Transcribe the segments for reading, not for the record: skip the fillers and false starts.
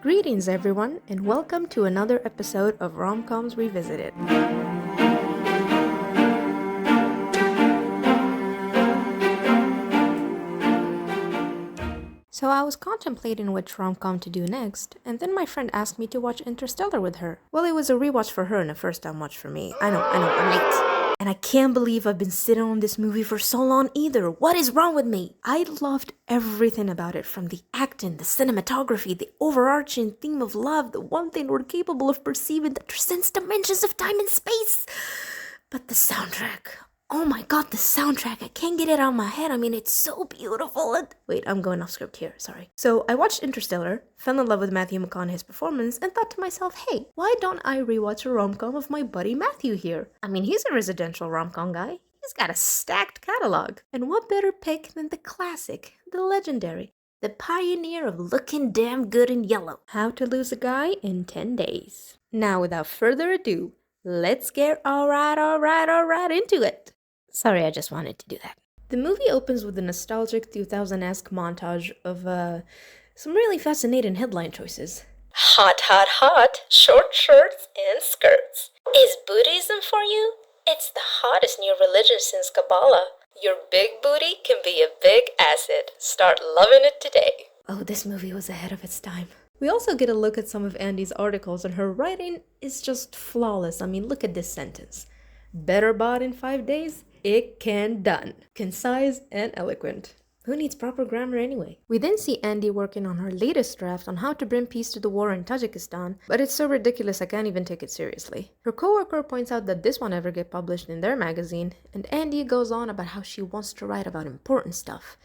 Greetings, everyone, and welcome to another episode of Romcoms Revisited. So I was contemplating which rom-com to do next, and then my friend asked me to watch Interstellar with her. Well, it was a rewatch for her and a first-time watch for me. I know, I'm late. And I can't believe I've been sitting on this movie for so long either. What is wrong with me? I loved everything about it, from the acting, the cinematography, the overarching theme of love, the one thing we're capable of perceiving that transcends dimensions of time and space. But the soundtrack. Oh my god, the soundtrack. I can't get it out of my head. I mean, it's so beautiful. Wait, I'm going off script here, sorry. So I watched Interstellar, fell in love with Matthew McConaughey's performance, and thought to myself, hey, why don't I rewatch a rom-com of my buddy Matthew here? I mean, he's a residential rom-com guy. He's got a stacked catalog. And what better pick than the classic, the legendary, the pioneer of looking damn good in yellow. How to Lose a Guy in 10 Days. Now, without further ado, let's get alright into it. Sorry, I just wanted to do that. The movie opens with a nostalgic 2000-esque montage of some really fascinating headline choices. Hot, hot, hot, short shirts and skirts. Is Buddhism for you? It's the hottest new religion since Kabbalah. Your big booty can be a big asset. Start loving it today. Oh, this movie was ahead of its time. We also get a look at some of Andy's articles, and her writing is just flawless. I mean, look at this sentence. Better bought in 5 days? It can done. Concise and eloquent. Who needs proper grammar anyway? We then see Andy working on her latest draft on how to bring peace to the war in Tajikistan, but it's so ridiculous I can't even take it seriously. Her coworker points out that this won't ever get published in their magazine, and Andy goes on about how she wants to write about important stuff.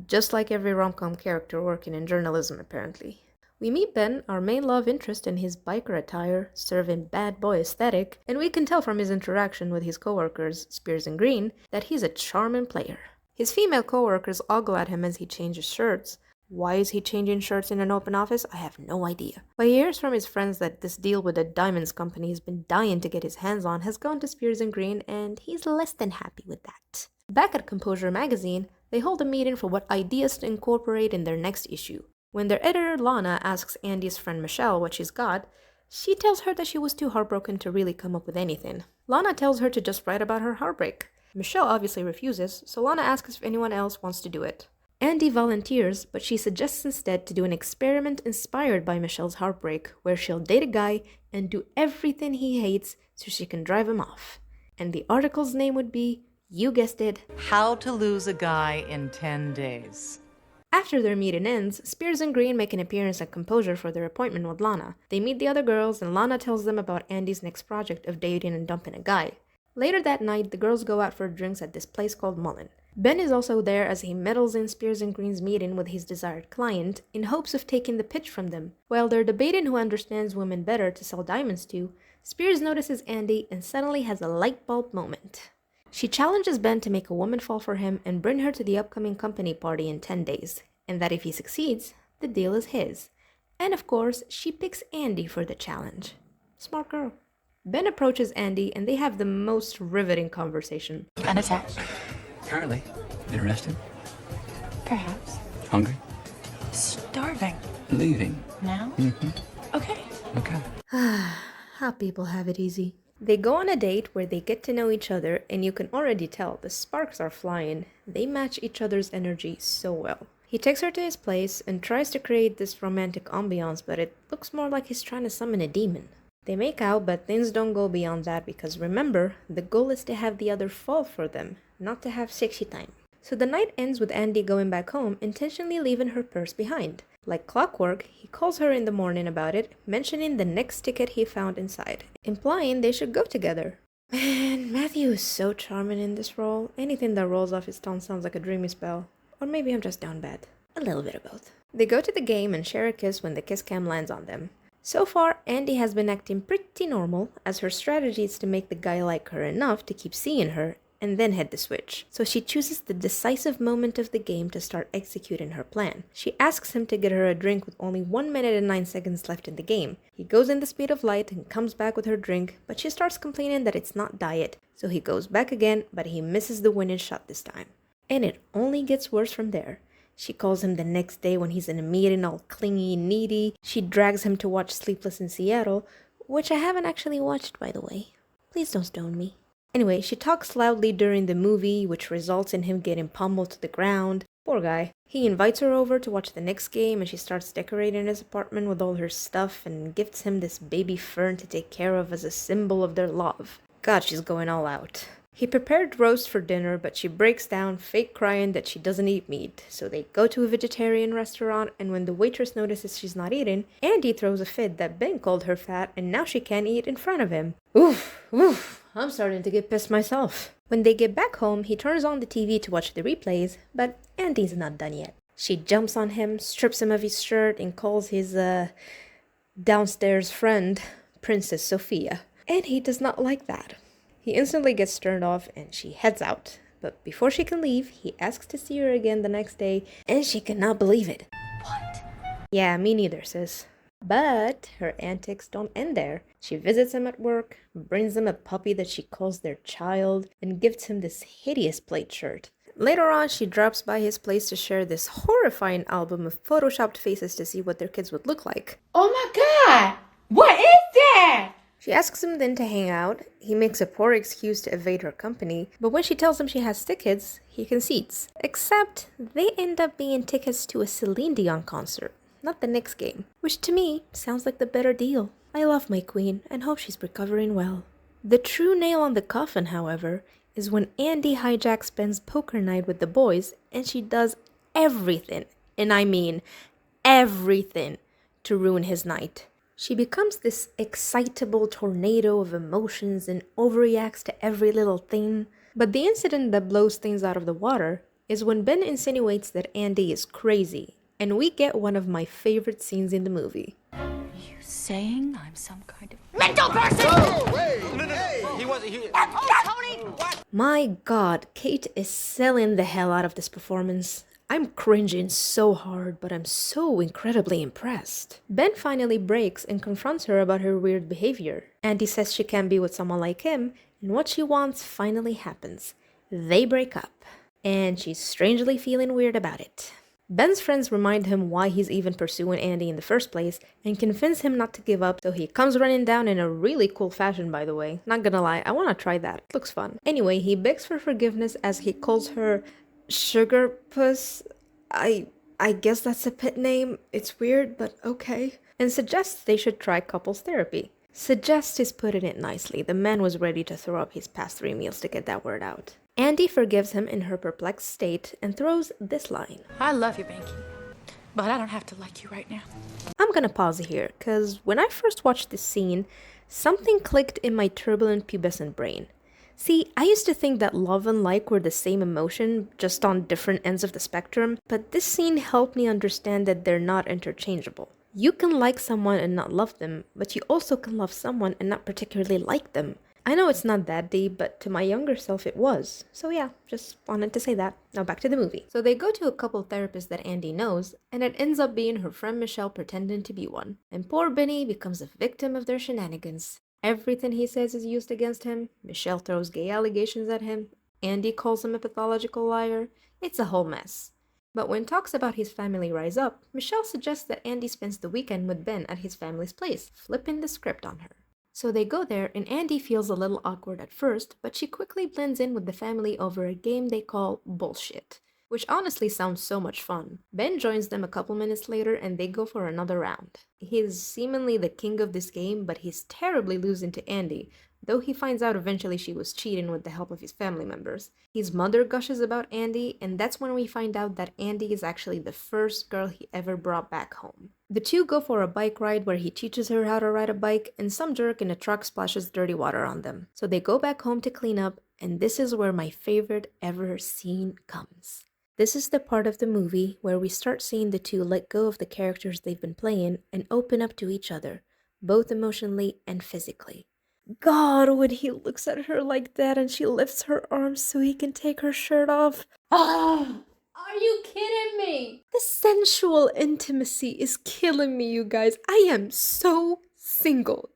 Just like every rom-com character working in journalism, apparently. We meet Ben, our main love interest, in his biker attire, serving bad boy aesthetic, and we can tell from his interaction with his coworkers, Spears and Green, that he's a charming player. His female coworkers ogle at him as he changes shirts. Why is he changing shirts in an open office? I have no idea. But he hears from his friends that this deal with the diamonds company he's been dying to get his hands on has gone to Spears and Green, and he's less than happy with that. Back at Composure magazine, they hold a meeting for what ideas to incorporate in their next issue. When their editor, Lana, asks Andy's friend Michelle what she's got, she tells her that she was too heartbroken to really come up with anything. Lana tells her to just write about her heartbreak. Michelle obviously refuses, so Lana asks if anyone else wants to do it. Andy volunteers, but she suggests instead to do an experiment inspired by Michelle's heartbreak, where she'll date a guy and do everything he hates so she can drive him off. And the article's name would be, you guessed it, How to Lose a Guy in 10 Days. After their meeting ends, Spears and Green make an appearance at Composure for their appointment with Lana. They meet the other girls, and Lana tells them about Andy's next project of dating and dumping a guy. Later that night, the girls go out for drinks at this place called Mullen. Ben is also there as he meddles in Spears and Green's meeting with his desired client, in hopes of taking the pitch from them. While they're debating who understands women better to sell diamonds to, Spears notices Andy and suddenly has a light bulb moment. She challenges Ben to make a woman fall for him and bring her to the upcoming company party in 10 days, and that if he succeeds, the deal is his. And of course, she picks Andy for the challenge. Smart girl. Ben approaches Andy and they have the most riveting conversation. Unattached? Apparently. Interested? Perhaps. Hungry? Starving. Leaving? Now? Okay. Okay. How people have it easy. They go on a date where they get to know each other, and you can already tell the sparks are flying. They match each other's energy so well. He takes her to his place and tries to create this romantic ambiance, but it looks more like he's trying to summon a demon. They make out, but things don't go beyond that because remember, the goal is to have the other fall for them, not to have sexy time. So the night ends with Andy going back home, intentionally leaving her purse behind. Like clockwork, he calls her in the morning about it, mentioning the next ticket he found inside, implying they should go together. Man, Matthew is so charming in this role. Anything that rolls off his tongue sounds like a dreamy spell. Or maybe I'm just down bad. A little bit of both. They go to the game and share a kiss when the kiss cam lands on them. So far, Andy has been acting pretty normal, as her strategy is to make the guy like her enough to keep seeing her, and then hit the switch. So she chooses the decisive moment of the game to start executing her plan. She asks him to get her a drink with only 1 minute and 9 seconds left in the game. He goes in the speed of light and comes back with her drink, but she starts complaining that it's not diet. So he goes back again, but he misses the winning shot this time. And it only gets worse from there. She calls him the next day when he's in a meeting all clingy and needy. She drags him to watch Sleepless in Seattle, which I haven't actually watched, by the way. Please don't stone me. Anyway, she talks loudly during the movie, which results in him getting pummeled to the ground. Poor guy. He invites her over to watch the Knicks game, and she starts decorating his apartment with all her stuff and gifts him this baby fern to take care of as a symbol of their love. God, she's going all out. He prepared roast for dinner, but she breaks down, fake crying that she doesn't eat meat. So they go to a vegetarian restaurant, and when the waitress notices she's not eating, Andy throws a fit that Ben called her fat, and now she can't eat in front of him. Oof, I'm starting to get pissed myself. When they get back home, he turns on the TV to watch the replays, but Andy's not done yet. She jumps on him, strips him of his shirt, and calls his, downstairs friend Princess Sophia. And he does not like that. He instantly gets turned off and she heads out. But before she can leave, he asks to see her again the next day, and she cannot believe it. What? Yeah, me neither, sis. But her antics don't end there. She visits him at work, brings him a puppy that she calls their child, and gifts him this hideous plaid shirt. Later on, she drops by his place to share this horrifying album of photoshopped faces to see what their kids would look like. Oh my God! What is that? She asks him then to hang out. He makes a poor excuse to evade her company, but when she tells him she has tickets, he concedes. Except they end up being tickets to a Celine Dion concert, not the Knicks game, which to me sounds like the better deal. I love my queen and hope she's recovering well. The true nail on the coffin, however, is when Andy hijacks Ben's poker night with the boys, and she does everything, and I mean everything, to ruin his night. She becomes this excitable tornado of emotions and overreacts to every little thing. But the incident that blows things out of the water is when Ben insinuates that Andy is crazy, and we get one of my favorite scenes in the movie. You saying I'm some kind of My God, Kate is selling the hell out of this performance. I'm cringing so hard, but I'm so incredibly impressed. Ben finally breaks and confronts her about her weird behavior. Andy says she can't be with someone like him, and what she wants finally happens. They break up, and she's strangely feeling weird about it. Ben's friends remind him why he's even pursuing Andy in the first place, and convince him not to give up, so he comes running down in a really cool fashion, by the way. Not gonna lie, I wanna try that. It looks fun. Anyway, he begs for forgiveness as he calls her Sugar Puss. I guess that's a pet name. It's weird, but okay. And suggests they should try couples therapy. Suggest is putting it nicely. The man was ready to throw up his past 3 meals to get that word out. Andy forgives him in her perplexed state and throws this line. I love you, Banky, but I don't have to like you right now. I'm gonna pause here, cause when I first watched this scene, something clicked in my turbulent pubescent brain. See, I used to think that love and like were the same emotion, just on different ends of the spectrum, but this scene helped me understand that they're not interchangeable. You can like someone and not love them, but you also can love someone and not particularly like them. I know it's not that deep, but to my younger self it was. So yeah, just wanted to say that. Now back to the movie. So they go to a couple therapists that Andy knows, and it ends up being her friend Michelle pretending to be one. And poor Benny becomes a victim of their shenanigans. Everything he says is used against him. Michelle throws gay allegations at him. Andy calls him a pathological liar. It's a whole mess. But when talks about his family rise up, Michelle suggests that Andy spends the weekend with Ben at his family's place, flipping the script on her. So they go there, and Andy feels a little awkward at first, but she quickly blends in with the family over a game they call Bullshit, which honestly sounds so much fun. Ben joins them a couple minutes later, and they go for another round. He's seemingly the king of this game, but he's terribly losing to Andy, though he finds out eventually she was cheating with the help of his family members. His mother gushes about Andy, and that's when we find out that Andy is actually the first girl he ever brought back home. The two go for a bike ride where he teaches her how to ride a bike, and some jerk in a truck splashes dirty water on them. So they go back home to clean up, and this is where my favorite ever scene comes. This is the part of the movie where we start seeing the two let go of the characters they've been playing and open up to each other, both emotionally and physically. God, when he looks at her like that and she lifts her arms so he can take her shirt off. Ah! Are you kidding me? The sensual intimacy is killing me, you guys. I am so single.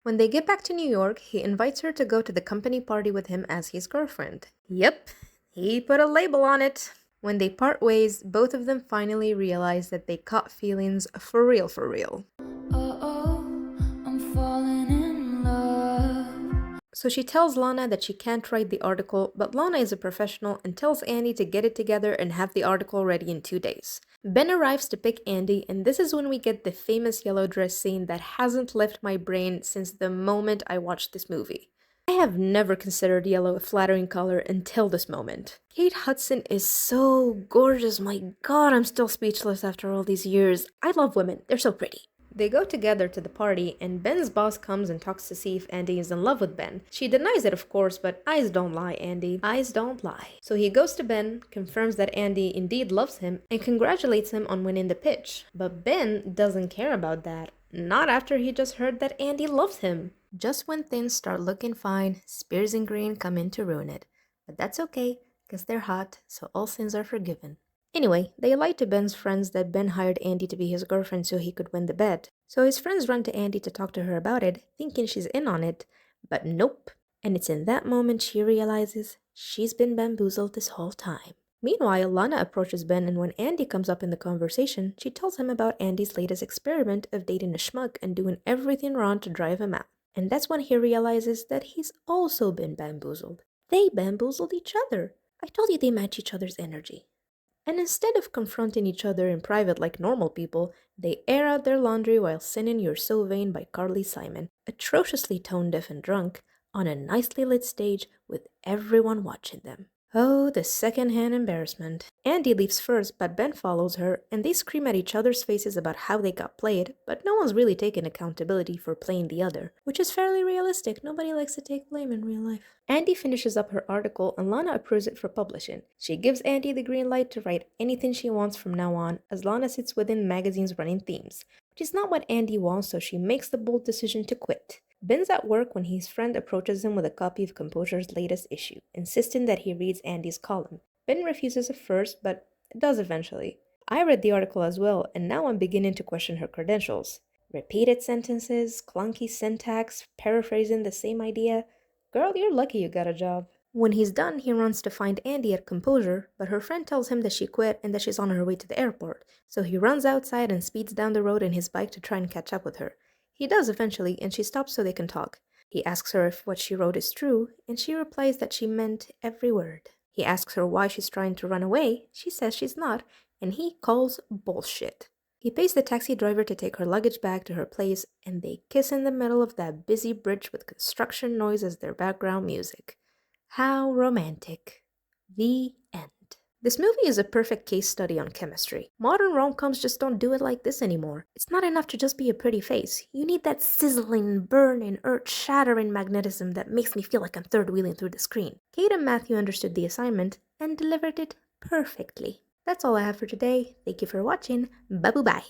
When they get back to New York, he invites her to go to the company party with him as his girlfriend. Yep, he put a label on it. When they part ways, both of them finally realize that they caught feelings for real for real. I'm falling in love. So she tells Lana that she can't write the article, but Lana is a professional and tells Andy to get it together and have the article ready in 2 days. Ben arrives to pick Andy, and this is when we get the famous yellow dress scene that hasn't left my brain since the moment I watched this movie. I have never considered yellow a flattering color until this moment. Kate Hudson is so gorgeous, my god, I'm still speechless after all these years. I love women, they're so pretty. They go together to the party, and Ben's boss comes and talks to see if Andy is in love with Ben. She denies it, of course, but eyes don't lie, Andy. Eyes don't lie. So he goes to Ben, confirms that Andy indeed loves him, and congratulates him on winning the pitch. But Ben doesn't care about that. Not after he just heard that Andy loves him. Just when things start looking fine, Spears and Green come in to ruin it. But that's okay, because they're hot, so all sins are forgiven. Anyway, they lied to Ben's friends that Ben hired Andy to be his girlfriend so he could win the bet. So his friends run to Andy to talk to her about it, thinking she's in on it, but nope. And it's in that moment she realizes she's been bamboozled this whole time. Meanwhile, Lana approaches Ben, and when Andy comes up in the conversation, she tells him about Andy's latest experiment of dating a schmuck and doing everything wrong to drive him out. And that's when he realizes that he's also been bamboozled. They bamboozled each other. I told you they match each other's energy. And instead of confronting each other in private like normal people, they air out their laundry while singing You're So Vain by Carly Simon, atrociously tone-deaf and drunk, on a nicely lit stage with everyone watching them. Oh, the second-hand embarrassment. Andy leaves first, but Ben follows her, and they scream at each other's faces about how they got played, but no one's really taking accountability for playing the other, which is fairly realistic. Nobody likes to take blame in real life. Andy finishes up her article, and Lana approves it for publishing. She gives Andy the green light to write anything she wants from now on, as Lana sits within magazine's running themes, which is not what Andy wants, so she makes the bold decision to quit. Ben's at work when his friend approaches him with a copy of Composure's latest issue, insisting that he reads Andy's column. Ben refuses at first, but does eventually. I read the article as well, and now I'm beginning to question her credentials. Repeated sentences, clunky syntax, paraphrasing the same idea. Girl, you're lucky you got a job. When he's done, he runs to find Andy at Composure, but her friend tells him that she quit and that she's on her way to the airport. So he runs outside and speeds down the road in his bike to try and catch up with her. He does eventually, and she stops so they can talk. He asks her if what she wrote is true, and she replies that she meant every word. He asks her why she's trying to run away. She says she's not, and he calls bullshit. He pays the taxi driver to take her luggage back to her place, and they kiss in the middle of that busy bridge with construction noise as their background music. How romantic. The end. This movie is a perfect case study on chemistry. Modern romcoms just don't do it like this anymore. It's not enough to just be a pretty face. You need that sizzling, burning, earth-shattering magnetism that makes me feel like I'm third-wheeling through the screen. Kate and Matthew understood the assignment and delivered it perfectly. That's all I have for today. Thank you for watching. Bye-bye.